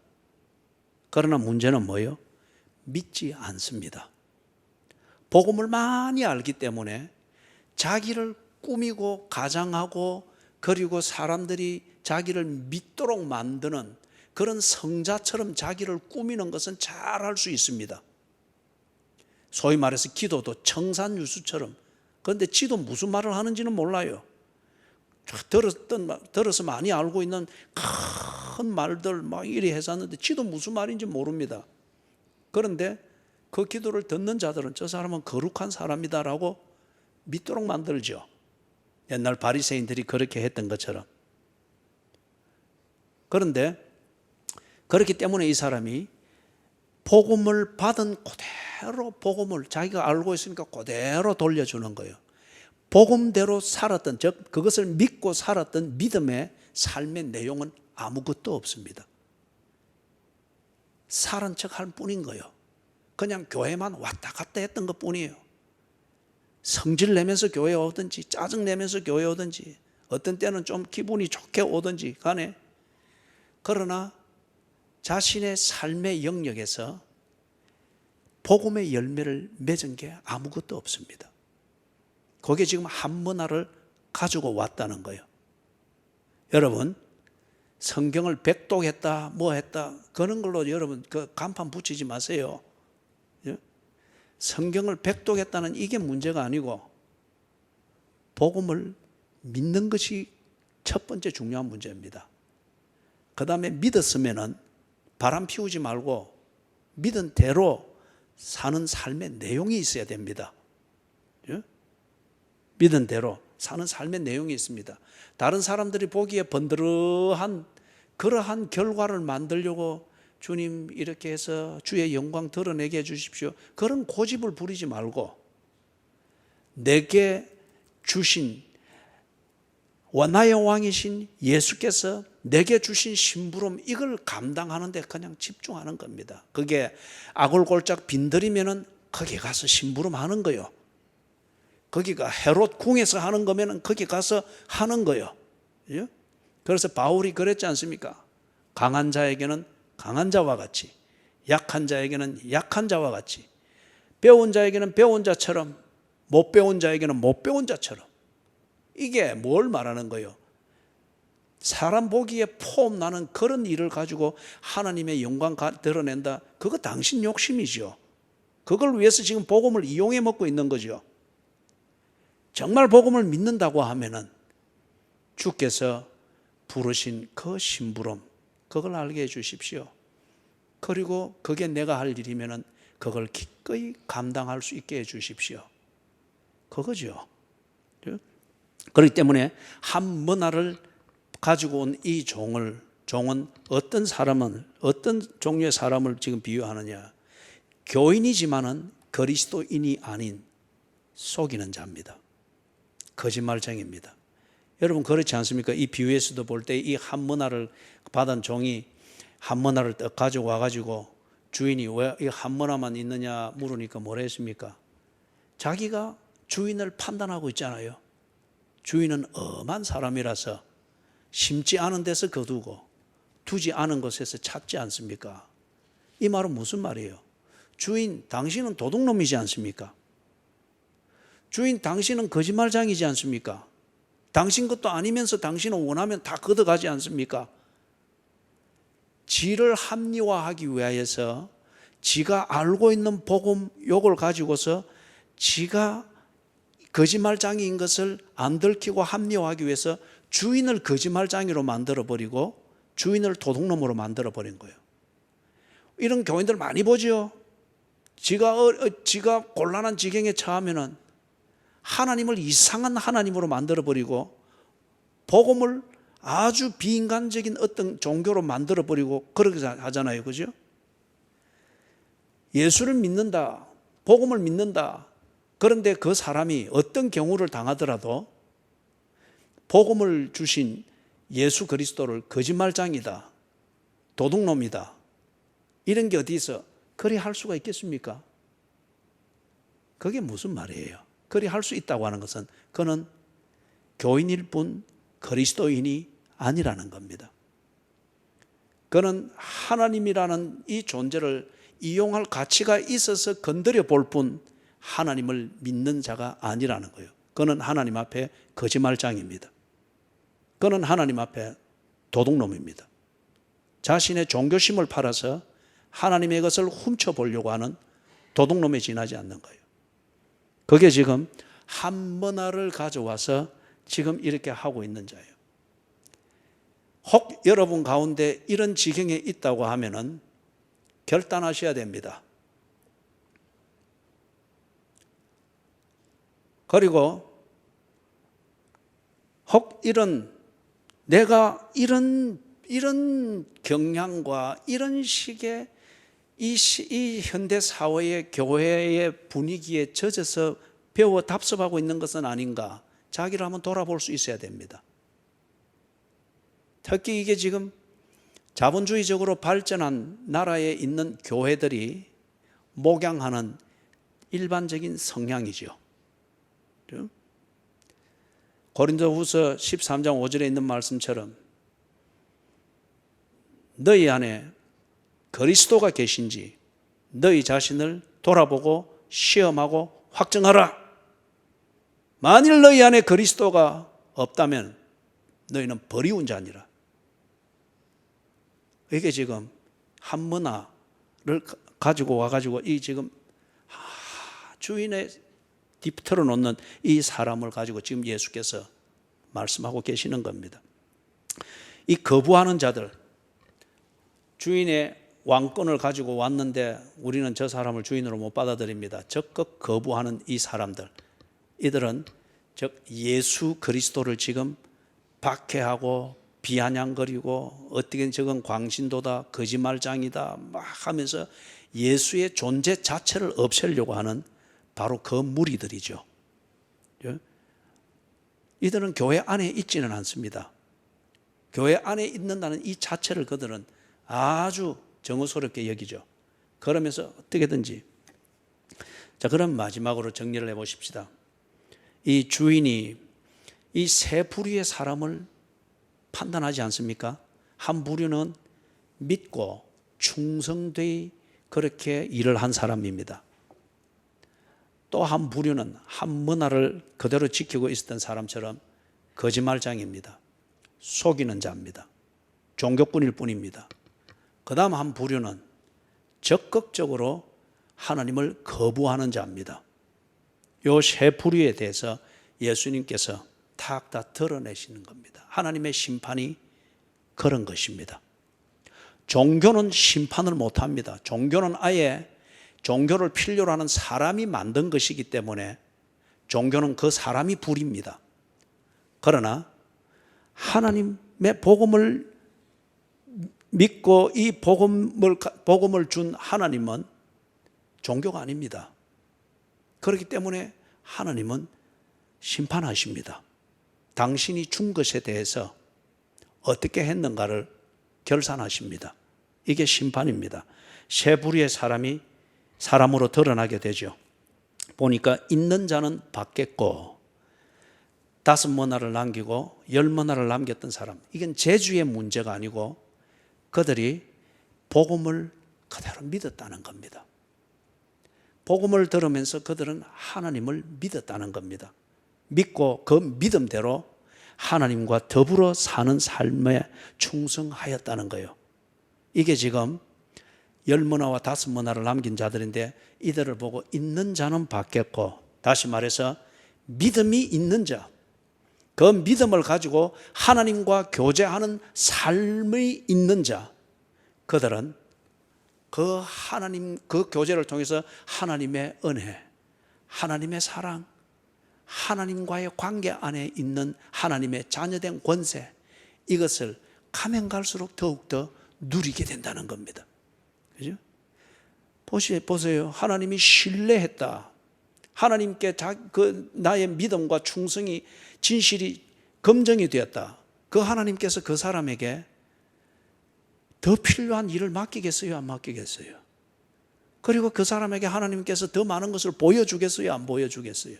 그러나 문제는 뭐예요? 믿지 않습니다. 복음을 많이 알기 때문에 자기를 꾸미고 가장하고 그리고 사람들이 자기를 믿도록 만드는 그런 성자처럼 자기를 꾸미는 것은 잘 할 수 있습니다. 소위 말해서 기도도 청산유수처럼. 그런데 지도 무슨 말을 하는지는 몰라요. 들어서 많이 알고 있는 큰 말들 막 이리 해서 하는데 지도 무슨 말인지 모릅니다. 그런데 그 기도를 듣는 자들은 저 사람은 거룩한 사람이다라고 믿도록 만들죠. 옛날 바리새인들이 그렇게 했던 것처럼. 그런데 그렇기 때문에 이 사람이 복음을 받은 그대로 복음을 자기가 알고 있으니까 그대로 돌려주는 거예요. 복음대로 살았던, 즉 그것을 믿고 살았던 믿음의 삶의 내용은 아무것도 없습니다. 살은 척 할 뿐인 거예요. 그냥 교회만 왔다 갔다 했던 것 뿐이에요. 성질 내면서 교회 오든지 짜증 내면서 교회 오든지 어떤 때는 좀 기분이 좋게 오든지 간에, 그러나 자신의 삶의 영역에서 복음의 열매를 맺은 게 아무것도 없습니다. 거기에 지금 한 문화를 가지고 왔다는 거예요. 여러분, 성경을 백독했다 뭐 했다 그런 걸로 여러분 그 간판 붙이지 마세요. 성경을 백독했다는 이게 문제가 아니고 복음을 믿는 것이 첫 번째 중요한 문제입니다. 그 다음에 믿었으면은 바람 피우지 말고 믿은 대로 사는 삶의 내용이 있어야 됩니다. 믿은 대로 사는 삶의 내용이 있습니다. 다른 사람들이 보기에 번들어한 그러한 결과를 만들려고 주님 이렇게 해서 주의 영광 드러내게 해주십시오, 그런 고집을 부리지 말고 내게 주신 원하의 왕이신 예수께서 내게 주신 심부름, 이걸 감당하는 데 그냥 집중하는 겁니다. 그게 아골골짝 빈들이면은 거기 가서 심부름 하는 거요. 거기가 헤롯 궁에서 하는 거면은 거기 가서 하는 거요. 그래서 바울이 그랬지 않습니까? 강한 자에게는 강한 자와 같이, 약한 자에게는 약한 자와 같이, 배운 자에게는 배운 자처럼, 못 배운 자에게는 못 배운 자처럼. 이게 뭘 말하는 거예요? 사람 보기에 폼 나는 그런 일을 가지고 하나님의 영광 드러낸다. 그거 당신 욕심이죠. 그걸 위해서 지금 복음을 이용해 먹고 있는 거죠. 정말 복음을 믿는다고 하면은 주께서 부르신 그 심부름, 그걸 알게 해 주십시오. 그리고 그게 내가 할 일이면은 그걸 기꺼이 감당할 수 있게 해 주십시오. 그거죠. 그렇기 때문에 한 문화를 가지고 온 이 종은 어떤 종류의 사람을 지금 비유하느냐? 교인이지만은 그리스도인이 아닌 속이는 자입니다. 거짓말쟁이입니다. 여러분 그렇지 않습니까? 이 비유에서도 볼 때 이 한 문화를 받은 종이 한 문화를 딱 가지고 와가지고 주인이 왜 이 한 문화만 있느냐 물으니까 뭐라 했습니까? 자기가 주인을 판단하고 있잖아요. 주인은 엄한 사람이라서 심지 않은 데서 거두고 두지 않은 것에서 찾지 않습니까? 이 말은 무슨 말이에요? 주인, 당신은 도둑놈이지 않습니까? 주인, 당신은 거짓말장이지 않습니까? 당신 것도 아니면서 당신은 원하면 다 걷어가지 않습니까? 지를 합리화하기 위하여서 지가 알고 있는 복음 요걸 가지고서 지가 거짓말장이인 것을 안 들키고 합리화하기 위해서 주인을 거짓말장이로 만들어버리고 주인을 도둑놈으로 만들어버린 거예요. 이런 교인들 많이 보죠. 지가 곤란한 지경에 처하면은 하나님을 이상한 하나님으로 만들어버리고 복음을 아주 비인간적인 어떤 종교로 만들어버리고 그렇게 하잖아요. 그죠? 예수를 믿는다, 복음을 믿는다. 그런데 그 사람이 어떤 경우를 당하더라도 복음을 주신 예수 그리스도를 거짓말장이다, 도둑놈이다, 이런 게 어디 있어? 그리 할 수가 있겠습니까? 그게 무슨 말이에요? 그리 할 수 있다고 하는 것은 그는 교인일 뿐 그리스도인이 아니라는 겁니다. 그는 하나님이라는 이 존재를 이용할 가치가 있어서 건드려 볼 뿐 하나님을 믿는 자가 아니라는 거예요. 그는 하나님 앞에 거짓말장입니다. 그는 하나님 앞에 도둑놈입니다. 자신의 종교심을 팔아서 하나님의 것을 훔쳐보려고 하는 도둑놈에 지나지 않는 거예요. 그게 지금 한문화를 가져와서 지금 이렇게 하고 있는 자예요. 혹 여러분 가운데 이런 지경에 있다고 하면은 결단하셔야 됩니다. 그리고 혹 내가 이런 경향과 이런 식의 이 현대 사회의 교회의 분위기에 젖어서 배워 답습하고 있는 것은 아닌가, 자기를 한번 돌아볼 수 있어야 됩니다. 특히 이게 지금 자본주의적으로 발전한 나라에 있는 교회들이 목양하는 일반적인 성향이죠. 고린도후서 13장 5절에 있는 말씀처럼 너희 안에 그리스도가 계신지 너희 자신을 돌아보고 시험하고 확증하라. 만일 너희 안에 그리스도가 없다면 너희는 버리운 자니라. 이게 지금 한문화를 가지고 와가지고 이 지금 주인의 뒤틀어 놓는 이 사람을 가지고 지금 예수께서 말씀하고 계시는 겁니다. 이 거부하는 자들, 주인의 왕권을 가지고 왔는데 우리는 저 사람을 주인으로 못 받아들입니다. 적극 거부하는 이 사람들, 이들은 즉 예수 그리스도를 지금 박해하고 비아냥거리고 어떻게 저건 광신도다, 거짓말장이다 막 하면서 예수의 존재 자체를 없애려고 하는 바로 그 무리들이죠. 이들은 교회 안에 있지는 않습니다. 교회 안에 있는다는 이 자체를 그들은 아주 정의스럽게 여기죠. 그러면서 어떻게든지, 자, 그럼 마지막으로 정리를 해보십시다. 이 주인이 이 세 부류의 사람을 판단하지 않습니까? 한 부류는 믿고 충성되이 그렇게 일을 한 사람입니다. 또 한 부류는 한 문화를 그대로 지키고 있었던 사람처럼 거짓말장입니다. 속이는 자입니다. 종교꾼일 뿐입니다. 그 다음 한 부류는 적극적으로 하나님을 거부하는 자입니다. 이 세 부류에 대해서 예수님께서 탁 다 드러내시는 겁니다. 하나님의 심판이 그런 것입니다. 종교는 심판을 못합니다. 종교는 아예 종교를 필요로 하는 사람이 만든 것이기 때문에 종교는 그 사람이 불입니다. 그러나 하나님의 복음을 믿고 이 복음을 준 하나님은 종교가 아닙니다. 그렇기 때문에 하나님은 심판하십니다. 당신이 준 것에 대해서 어떻게 했는가를 결산하십니다. 이게 심판입니다. 세 부류의 사람이 사람으로 드러나게 되죠. 보니까 있는 자는 받겠고 5 머나를 남기고 10 머나를 남겼던 사람, 이건 재주의 문제가 아니고 그들이 복음을 그대로 믿었다는 겁니다. 복음을 들으면서 그들은 하나님을 믿었다는 겁니다. 믿고 그 믿음대로 하나님과 더불어 사는 삶에 충성하였다는 거예요. 이게 지금 10문화와 5문화를 남긴 자들인데, 이들을 보고 있는 자는 받겠고, 다시 말해서 믿음이 있는 자, 그 믿음을 가지고 하나님과 교제하는 삶이 있는 자, 그들은 그 하나님, 그 교제를 통해서 하나님의 은혜, 하나님의 사랑, 하나님과의 관계 안에 있는 하나님의 자녀된 권세, 이것을 가면 갈수록 더욱더 누리게 된다는 겁니다. 그죠? 보세요. 하나님이 신뢰했다. 하나님께 나의 믿음과 충성이, 진실이 검증이 되었다. 그 하나님께서 그 사람에게 더 필요한 일을 맡기겠어요? 안 맡기겠어요? 그리고 그 사람에게 하나님께서 더 많은 것을 보여주겠어요? 안 보여주겠어요?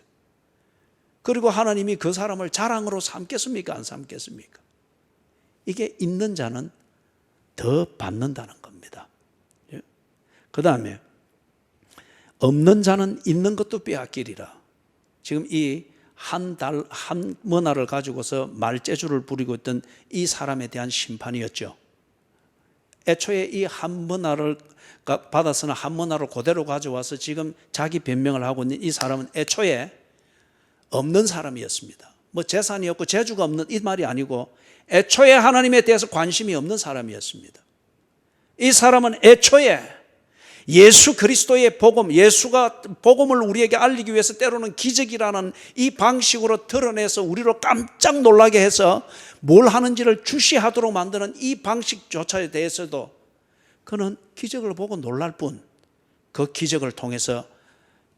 그리고 하나님이 그 사람을 자랑으로 삼겠습니까? 안 삼겠습니까? 이게 있는 자는 더 받는다는 겁니다. 그 다음에 없는 자는 있는 것도 빼앗기리라. 지금 이 한 문화를 가지고서 말재주를 부리고 있던 이 사람에 대한 심판이었죠. 애초에 이 한 문화를 받아서는 한 문화를 그대로 가져와서 지금 자기 변명을 하고 있는 이 사람은 애초에 없는 사람이었습니다. 뭐 재산이 없고 재주가 없는 이 말이 아니고 애초에 하나님에 대해서 관심이 없는 사람이었습니다. 이 사람은 애초에 예수 그리스도의 복음, 예수가 복음을 우리에게 알리기 위해서 때로는 기적이라는 이 방식으로 드러내서 우리로 깜짝 놀라게 해서 뭘 하는지를 주시하도록 만드는 이 방식조차에 대해서도 그는 기적을 보고 놀랄 뿐, 그 기적을 통해서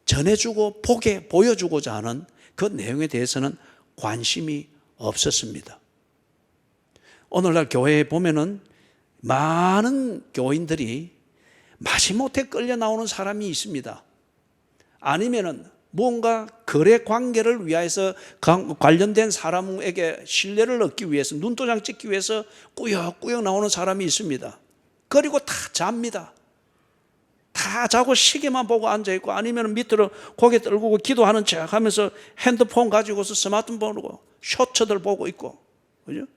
전해주고 보여주고자 하는 그 내용에 대해서는 관심이 없었습니다. 오늘날 교회에 보면은 많은 교인들이 마지못해 끌려 나오는 사람이 있습니다. 아니면은 뭔가 거래 관계를 위해서 관련된 사람에게 신뢰를 얻기 위해서, 눈도장 찍기 위해서 꾸역꾸역 나오는 사람이 있습니다. 그리고 다 잡니다. 다 자고 시계만 보고 앉아있고, 아니면 밑으로 고개 떨구고 기도하는 척 하면서 핸드폰 가지고서 스마트폰 보고 쇼츠들 보고 있고, 그죠?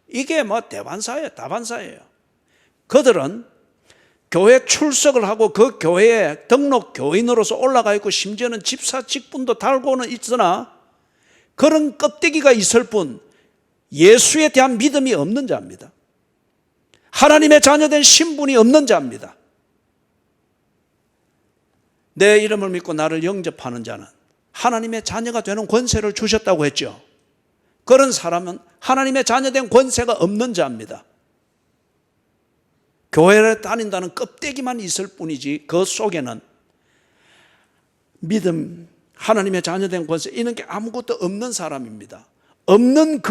이게 뭐 대반사예요, 다반사예요. 그들은 교회 출석을 하고 그 교회에 등록 교인으로서 올라가 있고, 심지어는 집사 직분도 달고는 있으나 그런 껍데기가 있을 뿐 예수에 대한 믿음이 없는 자입니다. 하나님의 자녀된 신분이 없는 자입니다. 내 이름을 믿고 나를 영접하는 자는 하나님의 자녀가 되는 권세를 주셨다고 했죠. 그런 사람은 하나님의 자녀된 권세가 없는 자입니다. 교회를 다닌다는 껍데기만 있을 뿐이지 그 속에는 믿음, 하나님의 자녀된 권세, 이런 게 아무것도 없는 사람입니다. 없는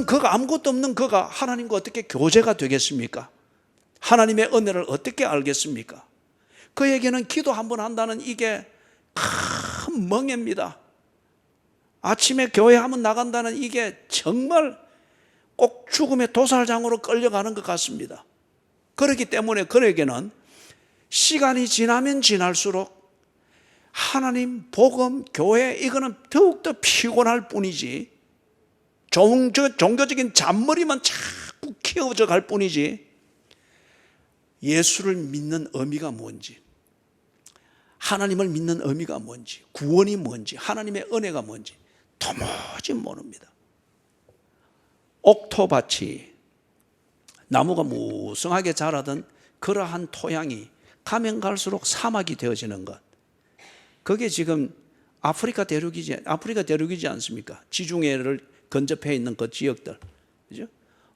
그가 아무것도 없는 그가 하나님과 어떻게 교제가 되겠습니까? 하나님의 은혜를 어떻게 알겠습니까? 그에게는 기도 한 번 한다는 이게 큰 멍해입니다. 아침에 교회 한번 나간다는 이게 정말 꼭 죽음의 도살장으로 끌려가는 것 같습니다. 그렇기 때문에 그에게는 시간이 지나면 지날수록 하나님, 복음, 교회, 이거는 더욱더 피곤할 뿐이지, 종교적인 잔머리만 자꾸 키워져 갈 뿐이지, 예수를 믿는 의미가 뭔지, 하나님을 믿는 의미가 뭔지, 구원이 뭔지, 하나님의 은혜가 뭔지 도무지 모릅니다. 옥토밭이 나무가 무성하게 자라던 그러한 토양이 가면 갈수록 사막이 되어지는 것, 그게 지금 아프리카 대륙이지 않습니까? 지중해를 근접해 있는 그 지역들, 그죠?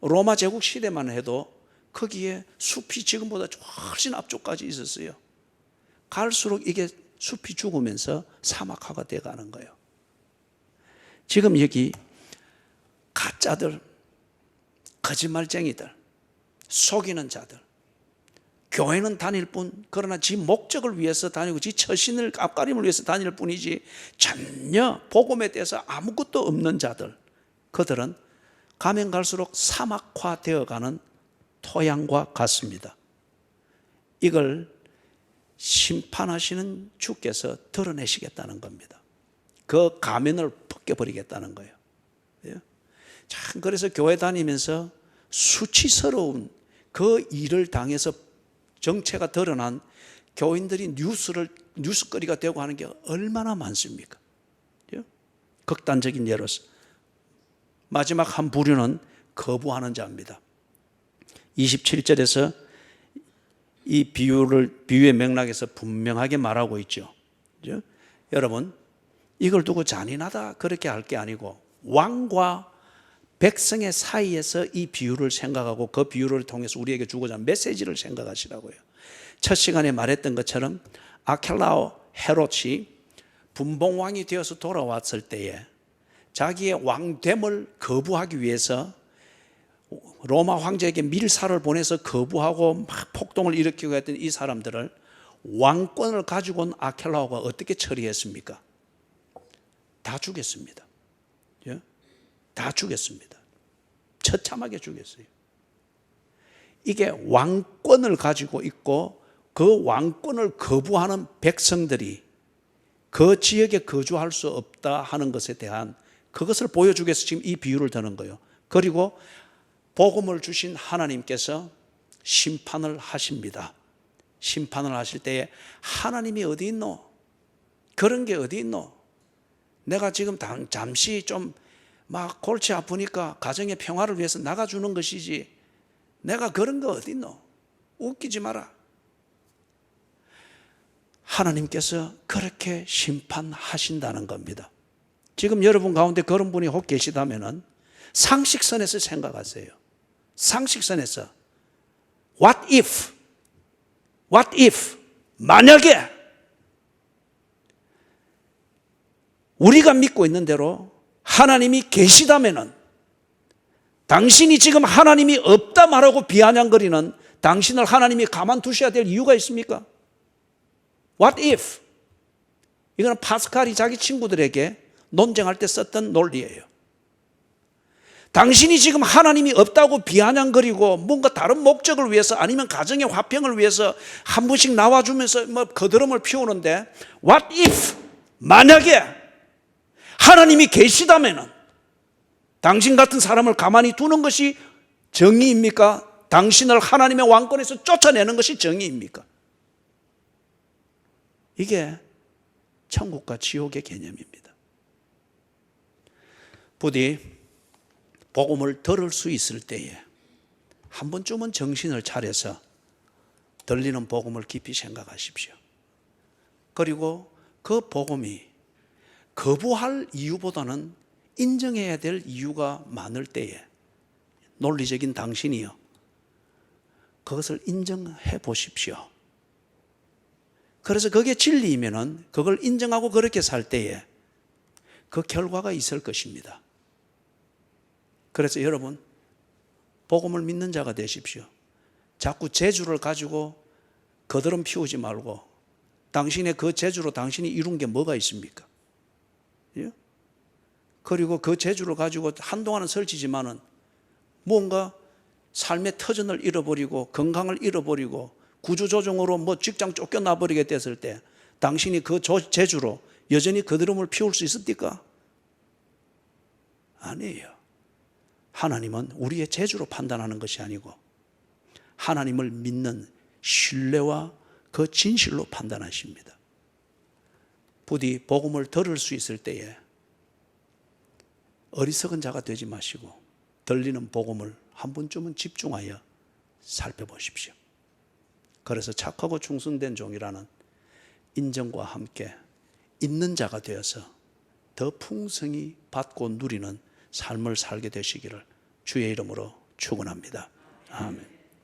로마 제국 시대만 해도 거기에 숲이 지금보다 훨씬 앞쪽까지 있었어요. 갈수록 이게 숲이 죽으면서 사막화가 돼가는 거예요. 지금 여기 가짜들, 거짓말쟁이들, 속이는 자들, 교회는 다닐 뿐, 그러나 지 목적을 위해서 다니고 지 처신을 앞가림을 위해서 다닐 뿐이지 전혀 복음에 대해서 아무것도 없는 자들, 그들은 가면 갈수록 사막화되어가는 토양과 같습니다. 이걸 심판하시는 주께서 드러내시겠다는 겁니다. 그 가면을 벗겨버리겠다는 거예요. 참, 그래서 교회 다니면서 수치스러운 그 일을 당해서 정체가 드러난 교인들이 뉴스거리가 되고 하는 게 얼마나 많습니까? 극단적인 예로서 마지막 한 부류는 거부하는 자입니다. 27절에서 이 비유의 맥락에서 분명하게 말하고 있죠. 그죠? 여러분, 이걸 두고 잔인하다 그렇게 할 게 아니고 왕과 백성의 사이에서 이 비유를 생각하고 그 비유를 통해서 우리에게 주고자 하는 메시지를 생각하시라고요. 첫 시간에 말했던 것처럼 아켈라오 헤롯이 분봉왕이 되어서 돌아왔을 때에 자기의 왕됨을 거부하기 위해서 로마 황제에게 밀사를 보내서 거부하고 막 폭동을 일으키고 했던 이 사람들을 왕권을 가지고 온 아켈라오가 어떻게 처리했습니까? 다 죽였습니다. 다 죽였습니다. 처참하게 죽였어요. 이게 왕권을 가지고 있고 그 왕권을 거부하는 백성들이 그 지역에 거주할 수 없다 하는 것에 대한 그것을 보여주기 위해서 지금 이 비유를 드는 거예요. 그리고 복음을 주신 하나님께서 심판을 하십니다. 심판을 하실 때에 하나님이 어디 있노? 그런 게 어디 있노? 내가 지금 잠시 좀 막 골치 아프니까 가정의 평화를 위해서 나가주는 것이지 내가 그런 거 어디 있노? 웃기지 마라. 하나님께서 그렇게 심판하신다는 겁니다. 지금 여러분 가운데 그런 분이 혹 계시다면 상식선에서 생각하세요. 상식선에서 What if 만약에 우리가 믿고 있는 대로 하나님이 계시다면은 당신이 지금 하나님이 없다 말하고 비아냥거리는 당신을 하나님이 가만두셔야 될 이유가 있습니까? What if? 이거는 파스칼이 자기 친구들에게 논쟁할 때 썼던 논리예요. 당신이 지금 하나님이 없다고 비아냥거리고 뭔가 다른 목적을 위해서 아니면 가정의 화평을 위해서 한 번씩 나와주면서 뭐 거드름을 피우는데 What if? 만약에 하나님이 계시다면 당신 같은 사람을 가만히 두는 것이 정의입니까? 당신을 하나님의 왕권에서 쫓아내는 것이 정의입니까? 이게 천국과 지옥의 개념입니다. 부디 복음을 들을 수 있을 때에 한 번쯤은 정신을 차려서 들리는 복음을 깊이 생각하십시오. 그리고 그 복음이 거부할 이유보다는 인정해야 될 이유가 많을 때에 논리적인 당신이요, 그것을 인정해 보십시오. 그래서 그게 진리이면은 그걸 인정하고 그렇게 살 때에 그 결과가 있을 것입니다. 그래서 여러분, 복음을 믿는 자가 되십시오. 자꾸 재주를 가지고 거드름 피우지 말고 당신의 그 재주로 당신이 이룬 게 뭐가 있습니까? 예? 그리고 그 재주를 가지고 한동안은 설치지만은 뭔가 삶의 터전을 잃어버리고 건강을 잃어버리고 구조조정으로 뭐 직장 쫓겨나 버리게 됐을 때 당신이 그 재주로 여전히 거드름을 피울 수 있습니까? 아니에요. 하나님은 우리의 재주로 판단하는 것이 아니고 하나님을 믿는 신뢰와 그 진실로 판단하십니다. 부디 복음을 들을 수 있을 때에 어리석은 자가 되지 마시고 들리는 복음을 한 번쯤은 집중하여 살펴보십시오. 그래서 착하고 충성된 종이라는 인정과 함께 있는 자가 되어서 더 풍성히 받고 누리는 삶을 살게 되시기를 주의 이름으로 축원합니다. 아멘.